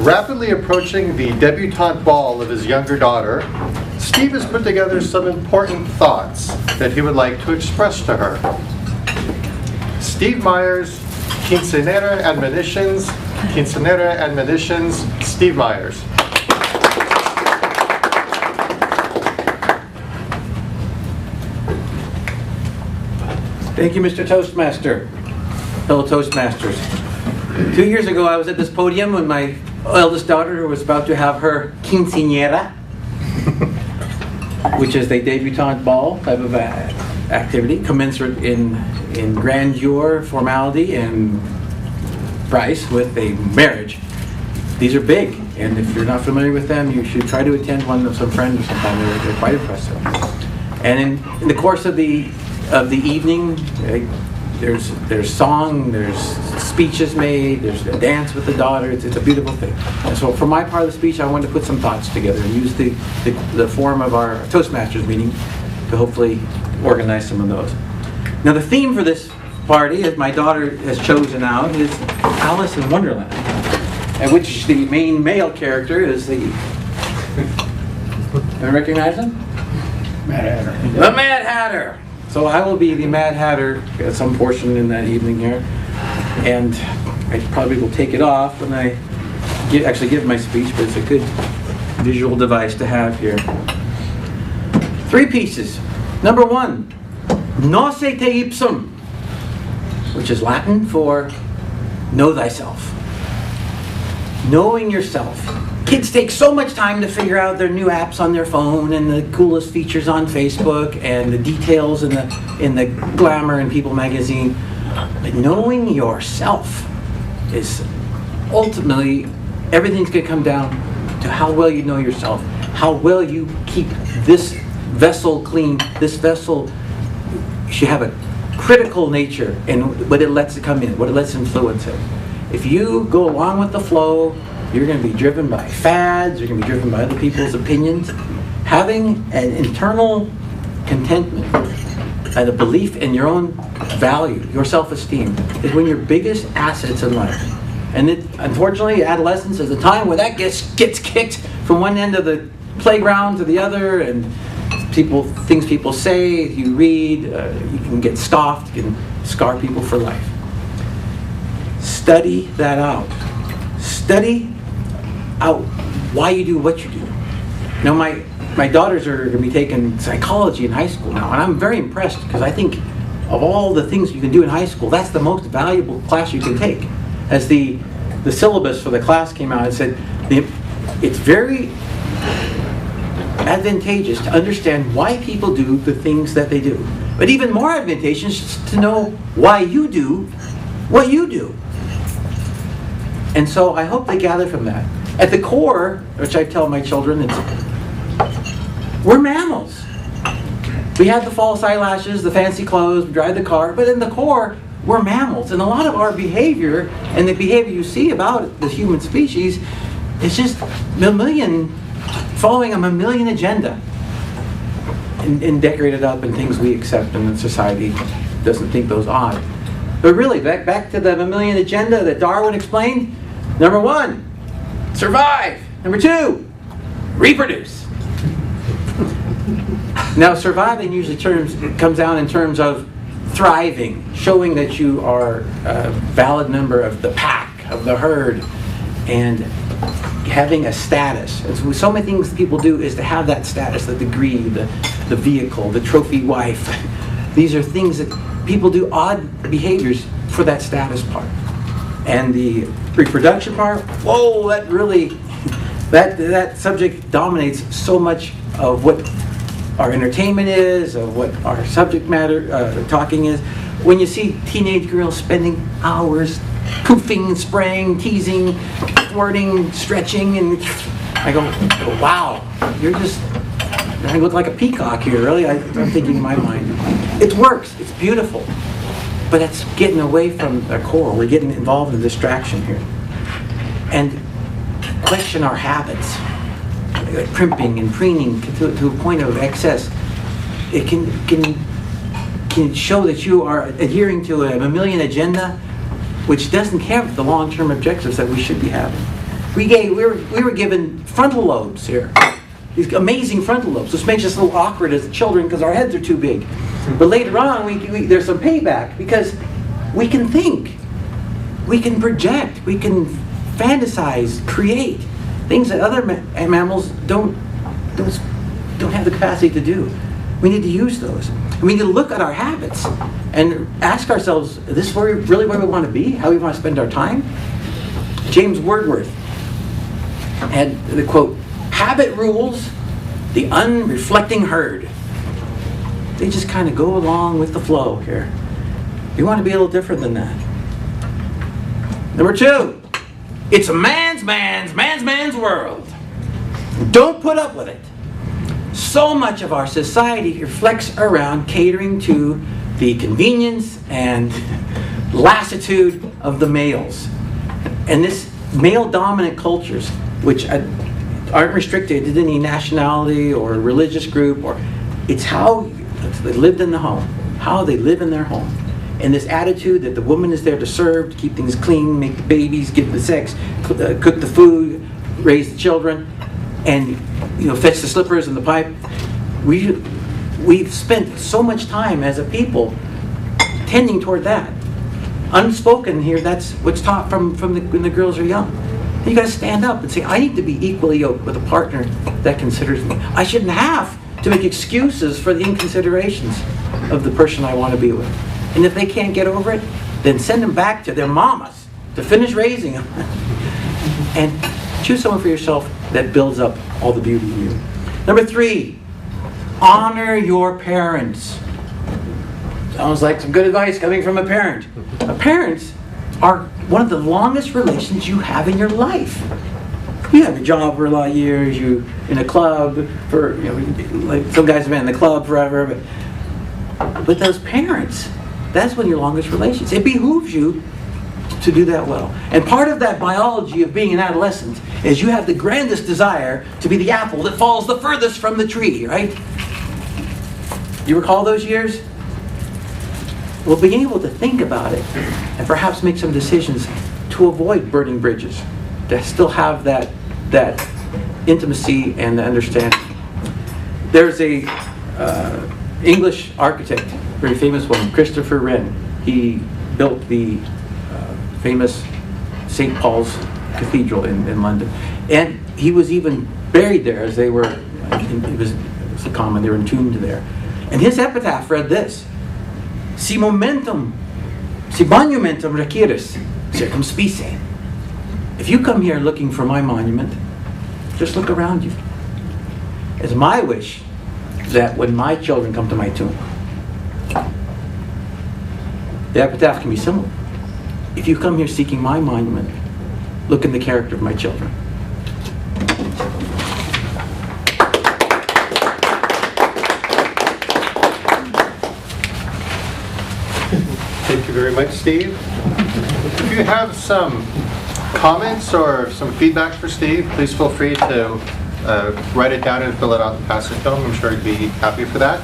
Rapidly approaching the debutante ball of his younger daughter, Steve has put together some important thoughts that he would like to express to her. Steve Myers, Quinceañera Admonitions, Quinceañera Admonitions, Steve Myers. Thank you, Mr. Toastmaster. Fellow Toastmasters. 2 years ago, I was at this podium when my eldest daughter was about to have her quinceañera, which is a debutante ball type of activity, commensurate in grandeur, formality, and price with a marriage. These are big, and if you're not familiar with them, you should try to attend one of some friends or sometime. They're quite impressive. And in the course of the evening, there's song, there's speeches made, there's a dance with the daughter. It's a beautiful thing. And so for my part of the speech, I wanted to put some thoughts together and use the forum of our Toastmasters meeting to hopefully organize some of those. Now the theme for this party, as my daughter has chosen out, is Alice in Wonderland, at which the main male character is the... You recognize him? Mad Hatter. The Mad Hatter! So I will be the Mad Hatter at some portion in that evening here. And I probably will take it off when I actually give my speech, but it's a good visual device to have here. 3 pieces. Number 1, Noce te ipsum, which is Latin for know thyself. Knowing yourself. Kids take so much time to figure out their new apps on their phone and the coolest features on Facebook and the details in the Glamour and People magazine. But knowing yourself is ultimately, everything's going to come down to how well you know yourself, how well you keep this vessel clean. This vessel should have a critical nature in what it lets it come in, what it lets influence it. If you go along with the flow, you're going to be driven by fads, you're going to be driven by other people's opinions. Having an internal contentment and a belief in your own value, your self-esteem, is one of your biggest assets in life. And unfortunately, adolescence is a time where that gets kicked from one end of the playground to the other, and things people say, you read, you can get scoffed, you can scar people for life. Study that out. Study out why you do what you do. Now my daughters are going to be taking psychology in high school now, and I'm very impressed because I think of all the things you can do in high school, that's the most valuable class you can take. As the syllabus for the class came out, it said it's very advantageous to understand why people do the things that they do. But even more advantageous is to know why you do what you do. And so I hope they gather from that. At the core, which I tell my children, we're mammals. We have the false eyelashes, the fancy clothes, we drive the car, but in the core, we're mammals. And a lot of our behavior, and the behavior you see about the human species, is just following a mammalian agenda and decorated up in things we accept and society doesn't think those odd. But really, back to the mammalian agenda that Darwin explained. Number 1, survive. Number 2, reproduce. Now, surviving usually comes down in terms of thriving, showing that you are a valid member of the pack, of the herd, and having a status. And so many things people do is to have that status, the degree, the vehicle, the trophy wife. These are things that people do, odd behaviors for that status part. And the reproduction part, whoa, that really, that subject dominates so much of what our entertainment is, of what our subject matter talking is. When you see teenage girls spending hours poofing, spraying, teasing, flirting, stretching, and I go, wow, I look like a peacock here, really. I'm thinking in my mind. It works, it's beautiful, but that's getting away from the core. We're getting involved in distraction here. And question our habits, like primping and preening to a point of excess. It can show that you are adhering to a mammalian agenda which doesn't have the long-term objectives that we should be having. We were given frontal lobes here. These amazing frontal lobes, which makes us a little awkward as children because our heads are too big. But later on, there's some payback because we can think, we can project, we can fantasize, create things that other mammals don't have the capacity to do. We need to use those. We need to look at our habits and ask ourselves, is this really where we want to be? How we want to spend our time? James Wordsworth had the quote, "Habit rules the unreflecting herd." They just kind of go along with the flow here. You want to be a little different than that. Number 2, it's a man's world. Don't put up with it. So much of our society reflects around catering to the convenience and lassitude of the males. And this male-dominant cultures, which aren't restricted to any nationality or religious group, or it's how they lived in the home, how they live in their home. And this attitude that the woman is there to serve, to keep things clean, make the babies, give the sex, cook the food, raise the children, and fetch the slippers and the pipe. We've spent so much time as a people tending toward that. Unspoken here, that's what's taught from when the girls are young. You got to stand up and say, I need to be equally yoked with a partner that considers me. I shouldn't have to make excuses for the inconsiderations of the person I want to be with. And if they can't get over it, then send them back to their mamas to finish raising them. And choose someone for yourself that builds up all the beauty in you. Number 3, honor your parents. Sounds like some good advice coming from a parent. Parents are one of the longest relations you have in your life. You have a job for a lot of years, you in a club for, like some guys have been in the club forever, but those parents, that's one of your longest relations. It behooves you to do that well. And part of that biology of being an adolescent is you have the grandest desire to be the apple that falls the furthest from the tree, right? You recall those years? Well, being able to think about it and perhaps make some decisions to avoid burning bridges, to still have that intimacy and the understanding. There's a English architect, very famous one, Christopher Wren. He built the famous St. Paul's Cathedral in London. And he was even buried there as they were, it was common, they were entombed there. And his epitaph read this: Si monumentum requiris, circumspice. If you come here looking for my monument, just look around you. It's my wish that when my children come to my tomb, the epitaph can be similar. If you come here seeking my monument, look in the character of my children. Thank you very much, Steve. If you have some comments or some feedback for Steve, please feel free to write it down and fill it out and pass it to him. I'm sure he'd be happy for that.